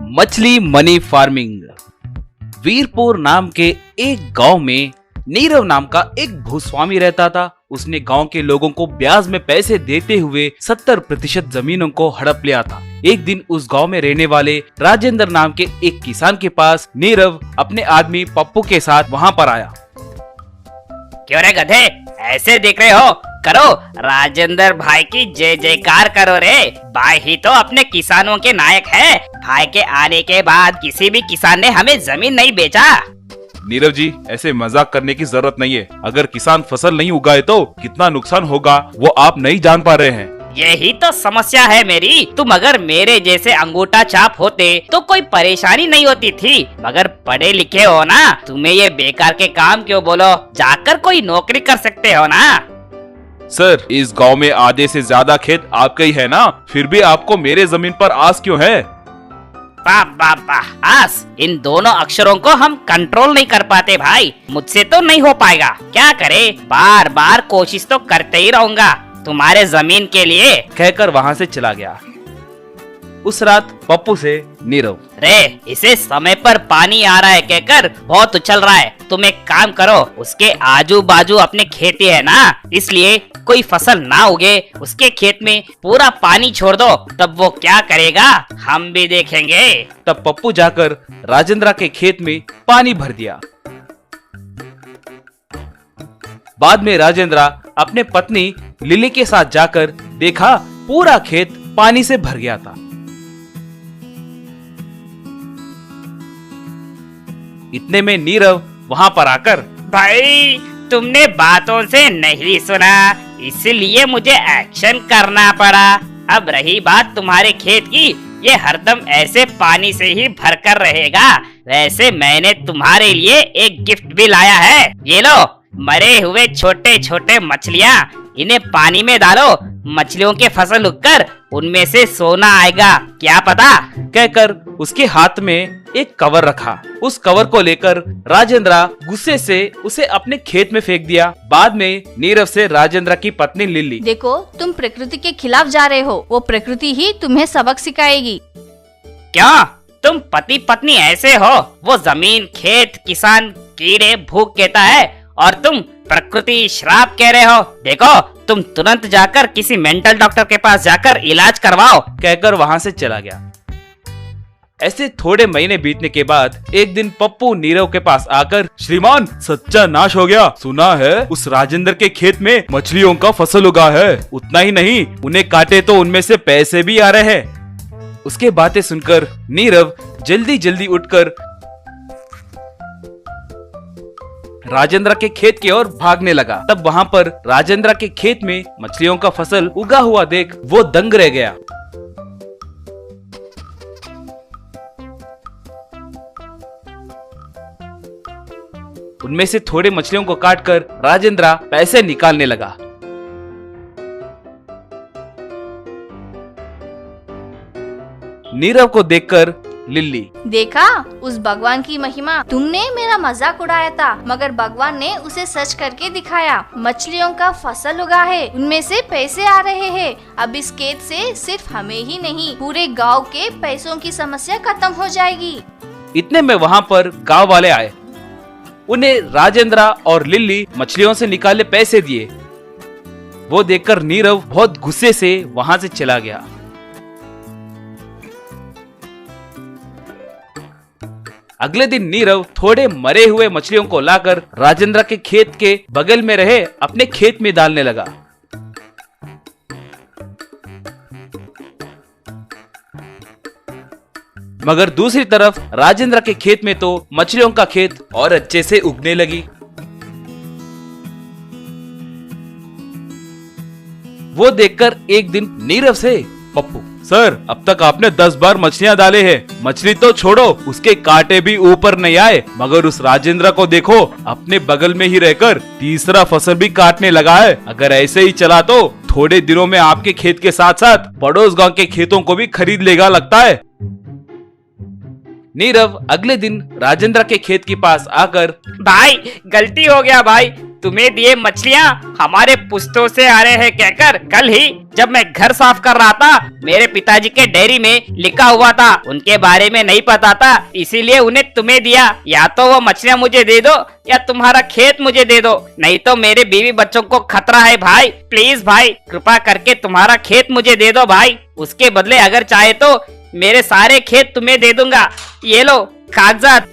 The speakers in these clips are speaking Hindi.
मछली मनी फार्मिंग। वीरपुर नाम के एक गांव में नीरव नाम का एक भूस्वामी रहता था। उसने गांव के लोगों को ब्याज में पैसे देते हुए 70% जमीनों को हड़प लिया था। एक दिन उस गांव में रहने वाले राजेंद्र नाम के एक किसान के पास नीरव अपने आदमी पप्पू के साथ वहां पर आया। क्यों रे गधे, ऐसे देख रहे हो? करो राजेंद्र भाई की जय जयकार करो रे। भाई ही तो अपने किसानों के नायक है। भाई के आने के बाद किसी भी किसान ने हमें जमीन नहीं बेचा। नीरव जी, ऐसे मजाक करने की जरूरत नहीं है। अगर किसान फसल नहीं उगाए तो कितना नुकसान होगा वो आप नहीं जान पा रहे हैं। यही तो समस्या है मेरी। तुम अगर मेरे जैसे अंगूठा छाप होते तो कोई परेशानी नहीं होती थी, मगर पढ़े लिखे हो ना, तुम्हें ये बेकार के काम क्यों बोलो? जाकर कोई नौकरी कर सकते हो ना। सर, इस गांव में आधे से ज्यादा खेत आपका ही है ना, फिर भी आपको मेरे जमीन पर आस क्यों है? आस, इन दोनों अक्षरों को हम कंट्रोल नहीं कर पाते भाई। मुझसे तो नहीं हो पाएगा। क्या करे, बार बार कोशिश तो करते ही रहूंगा तुम्हारे जमीन के लिए, कहकर वहां से चला गया। उस रात पप्पू से नीरव, रे इसे समय पर पानी आ रहा है कहकर बहुत उछल रहा है। तुम एक काम करो, उसके आजू बाजू अपने खेती है ना, इसलिए कोई फसल ना उगे, उसके खेत में पूरा पानी छोड़ दो। तब वो क्या करेगा हम भी देखेंगे। तब पप्पू जाकर राजेंद्र के खेत में पानी भर दिया। बाद में राजेंद्र अपने पत्नी लिली के साथ जाकर देखा पूरा खेत पानी से भर गया था। इतने में नीरव वहां पर आकर, भाई तुमने बातों से नहीं सुना, इसलिए मुझे एक्शन करना पड़ा। अब रही बात तुम्हारे खेत की, ये हरदम ऐसे पानी से ही भरकर रहेगा। वैसे मैंने तुम्हारे लिए एक गिफ्ट भी लाया है। ये लो, मरे हुए छोटे छोटे मछलियाँ, इन्हें पानी में डालो, मछलियों के फसल उगकर उनमें से सोना आएगा, क्या पता? कहकर उसके हाथ में एक कवर रखा। उस कवर को लेकर राजेंद्र गुस्से से उसे अपने खेत में फेंक दिया। बाद में नीरव से राजेंद्र की पत्नी लिली, देखो तुम प्रकृति के खिलाफ जा रहे हो, वो प्रकृति ही तुम्हें सबक सिखाएगी। क्या तुम पति पत्नी ऐसे हो? वो जमीन, खेत, किसान, कीड़े, भूख कहता है और तुम प्रकृति श्राप कह रहे हो। देखो तुम तुरंत जाकर किसी मेंटल डॉक्टर के पास जाकर इलाज करवाओ, कहकर वहां से चला गया। ऐसे थोड़े महीने बीतने के बाद एक दिन पप्पू नीरव के पास आकर, श्रीमान, सच्चा नाश हो गया। सुना है उस राजेंद्र के खेत में मछलियों का फसल उगा है। उतना ही नहीं, उन्हें काटे तो उनमें से पैसे भी आ रहे हैं। उसके बातें सुनकर नीरव जल्दी जल्दी उठकर राजेंद्र के खेत की ओर भागने लगा। तब वहां पर राजेंद्र के खेत में मछलियों का फसल उगा हुआ देख वो दंग रह गया। उनमें से थोड़े मछलियों को काटकर राजेंद्र पैसे निकालने लगा। नीरव को देखकर लिली, देखा उस भगवान की महिमा। तुमने मेरा मजाक उड़ाया था, मगर भगवान ने उसे सच करके दिखाया। मछलियों का फसल उगा है, उनमें से पैसे आ रहे हैं। अब इस खेत से सिर्फ हमें ही नहीं, पूरे गांव के पैसों की समस्या खत्म हो जाएगी। इतने में वहां पर गांव वाले आए। उन्हें राजेंद्र और लिली मछलियों से निकाले पैसे दिए। वो देखकर नीरव बहुत गुस्से से वहां से चला गया। अगले दिन नीरव थोड़े मरे हुए मछलियों को लाकर राजेंद्र के खेत के बगल में रहे अपने खेत में डालने लगा। मगर दूसरी तरफ राजेंद्र के खेत में तो मछलियों का खेत और अच्छे से उगने लगी। वो देखकर एक दिन नीरव से, पप्पू सर, अब तक आपने 10 बार मछलियाँ डाले हैं। मछली तो छोड़ो, उसके कांटे भी ऊपर नहीं आए। मगर उस राजेंद्र को देखो, अपने बगल में ही रहकर तीसरा फसल भी काटने लगा है। अगर ऐसे ही चला तो थोड़े दिनों में आपके खेत के साथ साथ पड़ोस गांव के खेतों को भी खरीद लेगा लगता है। नीरव अगले दिन राजेंद्र के खेत के पास आकर, भाई गलती हो गया भाई, तुम्हें दिए मछलियाँ हमारे पुश्तों से आ रहे हैं कहकर कल ही जब मैं घर साफ कर रहा था मेरे पिताजी के डायरी में लिखा हुआ था। उनके बारे में नहीं पता था इसीलिए उन्हें तुम्हें दिया। या तो वो मछलियाँ मुझे दे दो या तुम्हारा खेत मुझे दे दो, नहीं तो मेरे बीवी बच्चों को खतरा है भाई। प्लीज भाई कृपा करके तुम्हारा खेत मुझे दे दो भाई। उसके बदले अगर चाहे तो मेरे सारे खेत तुम्हें दे दूंगा। ये लो कागजात।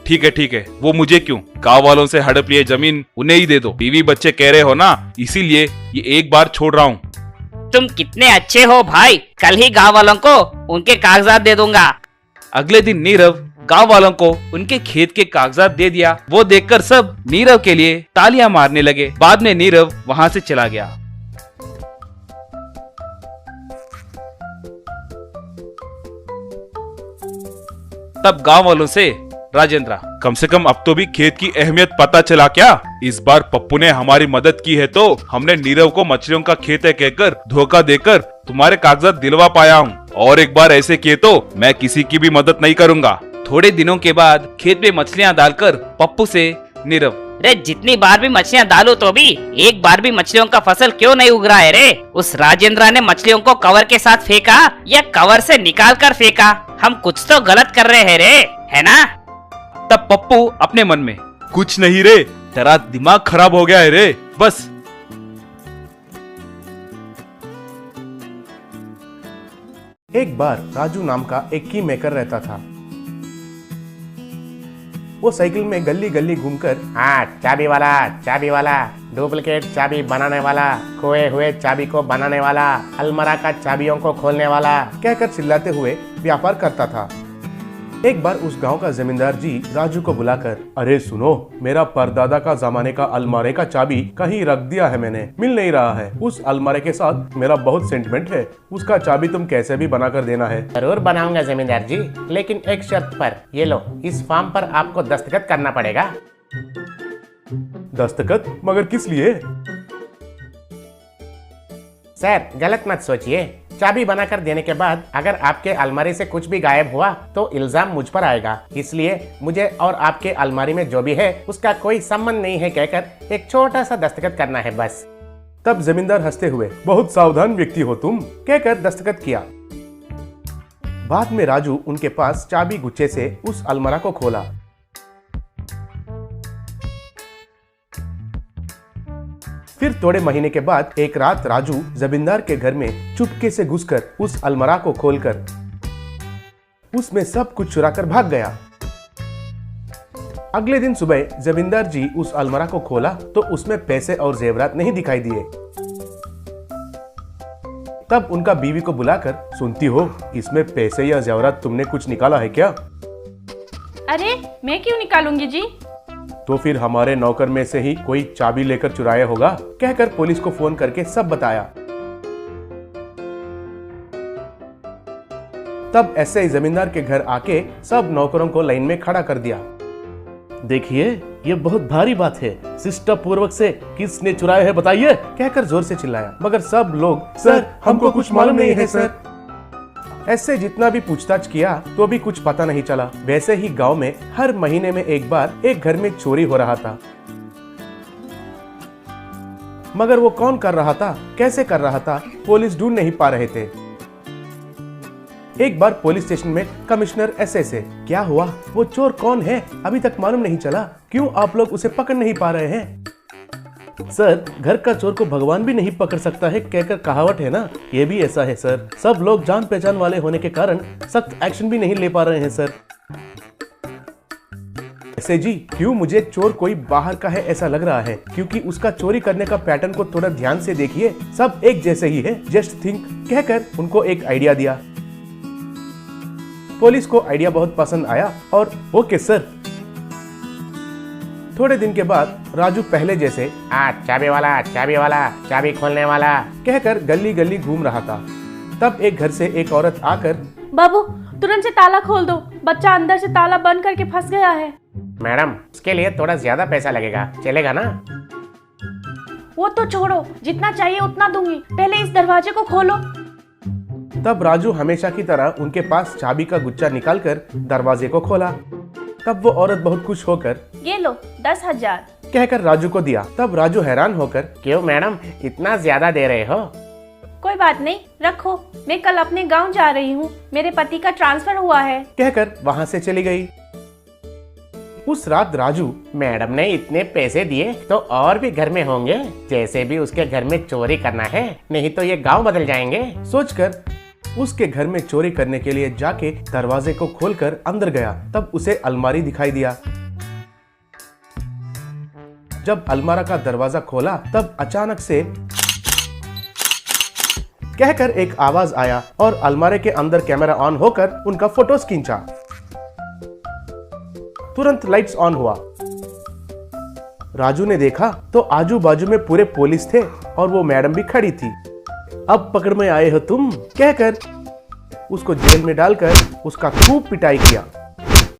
ठीक है, वो मुझे क्यों, गांव वालों से हड़प लिए जमीन उन्हें ही दे दो। बीवी बच्चे कह रहे हो ना, इसीलिए ये एक बार छोड़ रहा हूँ। तुम कितने अच्छे हो भाई, कल ही गांव वालों को उनके कागजात दे दूंगा। अगले दिन नीरव गांव वालों को उनके खेत के कागजात दे दिया। वो देखकर सब नीरव के लिए तालियां मारने लगे। बाद में नीरव वहां से चला गया। तब गांव वालों से राजेंद्र, कम से कम अब तो भी खेत की अहमियत पता चला क्या? इस बार पप्पू ने हमारी मदद की है तो हमने नीरव को मछलियों का खेत है कहकर धोखा देकर तुम्हारे कागजात दिलवा पाया हूँ। और एक बार ऐसे किए तो मैं किसी की भी मदद नहीं करूँगा। थोड़े दिनों के बाद खेत में मछलियां डालकर पप्पू से नीरव, रे जितनी बार भी मछलियाँ डालो तो भी एक बार भी मछलियों का फसल क्यों नहीं उग रहा है रे? उस राजेंद्र ने मछलियों को कवर के साथ फेंका या कवर से निकाल कर फेंका? हम कुछ तो गलत कर रहे हैं रे, है ना? तब पप्पू अपने मन में, कुछ नहीं रे, तेरा दिमाग खराब हो गया है रे, बस। एक बार राजू नाम का एक की मेकर रहता था। वो साइकिल में गली गली घूमकर चाबी वाला, डुप्लीकेट चाबी बनाने वाला, खोए हुए चाबी को बनाने वाला, अलमारा का चाबियों को खोलने वाला कहकर चिल्लाते हुए व्यापार करता था। एक बार उस गांव का जमींदार जी राजू को बुलाकर, अरे सुनो, मेरा परदादा का जमाने का अलमारे का चाबी कहीं रख दिया है मैंने, मिल नहीं रहा है। उस अलमारे के साथ मेरा बहुत सेंटिमेंट है, उसका चाबी तुम कैसे भी बना कर देना है। जरूर बनाऊंगा जमींदार जी, लेकिन एक शर्त पर। ये लो, इस फॉर्म पर आपको दस्तखत करना पड़ेगा। दस्तखत? मगर किस लिए? सर गलत मत सोचिए, चाबी बनाकर देने के बाद अगर आपके अलमारी से कुछ भी गायब हुआ तो इल्जाम मुझ पर आएगा, इसलिए मुझे और आपके अलमारी में जो भी है उसका कोई संबंध नहीं है कहकर एक छोटा सा दस्तखत करना है बस। तब जमींदार हंसते हुए, बहुत सावधान व्यक्ति हो तुम कहकर दस्तखत किया। बाद में राजू उनके पास चाबी गुच्छे से उस अलमारा को खोला। फिर थोड़े महीने के बाद एक रात राजू जमींदार के घर में चुपके से घुसकर उस अलमारा को खोलकर उसमें सब कुछ चुराकर भाग गया। अगले दिन सुबह जमींदार जी उस अलमारा को खोला तो उसमें पैसे और जेवरात नहीं दिखाई दिए। तब उनका बीवी को बुलाकर, सुनती हो, इसमें पैसे या जेवरात तुमने कुछ निकाला है क्या? अरे मैं क्यों निकालूंगी जी? तो फिर हमारे नौकर में से ही कोई चाबी लेकर चुराया होगा कहकर पुलिस को फोन करके सब बताया। तब ऐसे ही जमींदार के घर आके सब नौकरों को लाइन में खड़ा कर दिया। देखिए, ये बहुत भारी बात है, शिष्टा पूर्वक से किसने चुराया है बताइए कहकर जोर से चिल्लाया। मगर सब लोग, सर हमको कुछ मालूम नहीं है सर। ऐसे जितना भी पूछताछ किया तो भी कुछ पता नहीं चला। वैसे ही गांव में हर महीने में एक बार एक घर में चोरी हो रहा था, मगर वो कौन कर रहा था, कैसे कर रहा था, पुलिस ढूंढ नहीं पा रहे थे। एक बार पुलिस स्टेशन में कमिश्नर एसए, क्या हुआ, वो चोर कौन है, अभी तक मालूम नहीं चला, क्यों आप लोग उसे पकड़ नहीं पा रहे हैं? सर, घर का चोर को भगवान भी नहीं पकड़ सकता है कहकर कहावत है ना, ये भी ऐसा है सर। सब लोग जान पहचान वाले होने के कारण सख्त एक्शन भी नहीं ले पा रहे हैं सर। ऐसे जी, क्यों मुझे चोर कोई बाहर का है ऐसा लग रहा है, क्योंकि उसका चोरी करने का पैटर्न को थोड़ा ध्यान से देखिए, सब एक जैसे ही है, जस्ट थिंक कहकर उनको एक आइडिया दिया। पुलिस को आइडिया बहुत पसंद आया और ओके सर। थोड़े दिन के बाद राजू पहले जैसे चाबी वाला, चाबी खोलने वाला कहकर गली गली घूम रहा था। तब एक घर से एक औरत आकर, बाबू तुरंत से ताला खोल दो, बच्चा अंदर से ताला बंद करके फंस गया है। मैडम, उसके लिए थोड़ा ज्यादा पैसा लगेगा, चलेगा ना? वो तो छोड़ो, जितना चाहिए उतना दूंगी, पहले इस दरवाजे को खोलो। तब राजू हमेशा की तरह उनके पास चाबी का गुच्छा निकालकर दरवाजे को खोला। तब वो औरत बहुत खुश होकर, ये लो 10,000 कहकर राजू को दिया। तब राजू हैरान होकर, क्यों मैडम इतना ज्यादा दे रहे हो? कोई बात नहीं, रखो। मैं कल अपने गांव जा रही हूँ, मेरे पति का ट्रांसफर हुआ है। कहकर वहाँ से चली गई। उस रात राजू, मैडम ने इतने पैसे दिए तो और भी घर में होंगे, जैसे भी उसके घर में चोरी करना है, नहीं तो ये गांव बदल जाएंगे। सोचकर उसके घर में चोरी करने के लिए जाके दरवाजे को खोलकर अंदर गया। तब उसे अलमारी दिखाई दिया। जब अलमारा का दरवाजा खोला तब अचानक से कहकर एक आवाज आया और अलमारी के अंदर कैमरा ऑन होकर उनका फोटोज खींचा। तुरंत लाइट्स ऑन हुआ। राजू ने देखा तो आजू बाजू में पूरे पुलिस थे और वो मैडम भी खड़ी थी। अब पकड़ में आए हो तुम, कहकर उसको जेल में डालकर उसका खूब पिटाई किया।